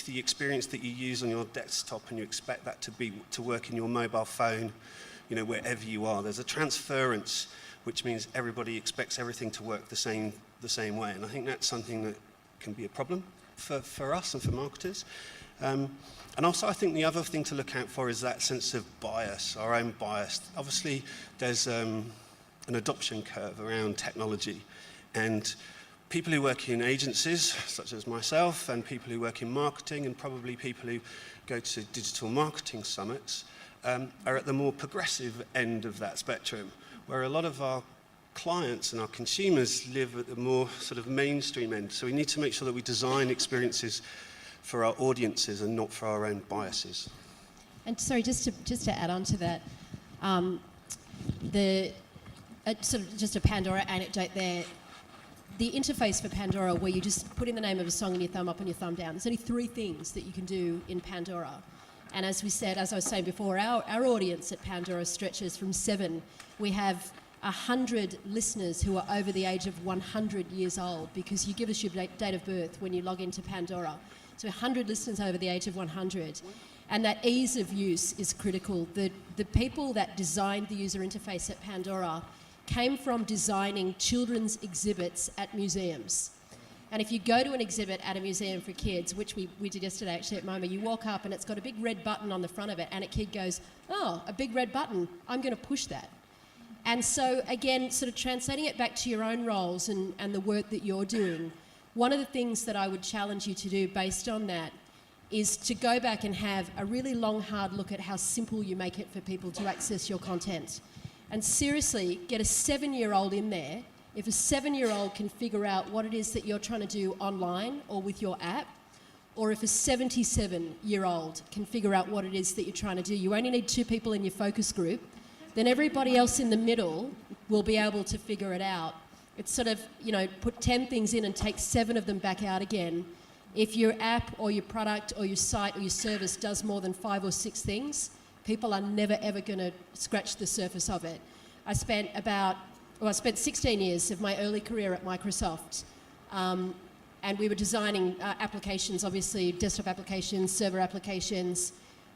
the experience that you use on your desktop and you expect that to work in your mobile phone, you know, wherever you are. There's a transference, which means everybody expects everything to work the same way. And I think that's something that can be a problem for us and for marketers. And also I think the other thing to look out for is that sense of bias, our own bias. Obviously there's an adoption curve around technology, and people who work in agencies, such as myself, and people who work in marketing, and probably people who go to digital marketing summits, are at the more progressive end of that spectrum, where a lot of our clients and our consumers live at the more sort of mainstream end. So we need to make sure that we design experiences for our audiences and not for our own biases. And sorry, just to add on to that, sort of just a Pandora anecdote there. The interface for Pandora, where you just put in the name of a song and your thumb up and your thumb down, there's only 3 things that you can do in Pandora. And as I was saying before, our audience at Pandora stretches from 7. We have 100 listeners who are over the age of 100 years old, because you give us your date of birth when you log into Pandora. So 100 listeners over the age of 100. And that ease of use is critical. The people that designed the user interface at Pandora came from designing children's exhibits at museums. And if you go to an exhibit at a museum for kids, which we did yesterday actually at MoMA, you walk up and it's got a big red button on the front of it, and a kid goes, oh, a big red button, I'm going to push that. And so again, sort of translating it back to your own roles and the work that you're doing, one of the things that I would challenge you to do based on that is to go back and have a really long, hard look at how simple you make it for people to access your content. And seriously, get a 7-year-old in there. If a 7-year-old can figure out what it is that you're trying to do online or with your app, or if a 77-year-old can figure out what it is that you're trying to do, you only need 2 people in your focus group, then everybody else in the middle will be able to figure it out. It's sort of, you know, put 10 things in and take 7 of them back out again. If your app or your product or your site or your service does more than 5 or 6 things, people are never ever going to scratch the surface of it. I spent 16 years of my early career at Microsoft, and we were designing applications, obviously desktop applications, server applications.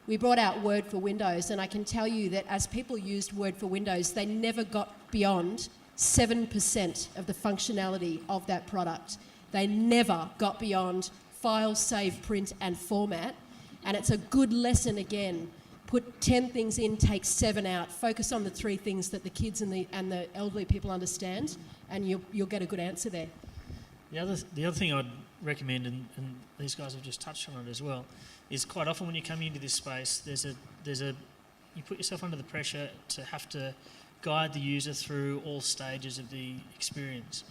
We brought out Word for Windows, and I can tell you that as people used Word for Windows, they never got beyond 7% of the functionality of that product. They never got beyond file, save, print, and format. And it's a good lesson again. Put 10 things in, take 7 out. Focus on the 3 things that the kids and the elderly people understand, and you'll get a good answer there. The other thing I'd recommend, and these guys have just touched on it as well, is quite often when you come into this space, you put yourself under the pressure to have to guide the user through all stages of the experience.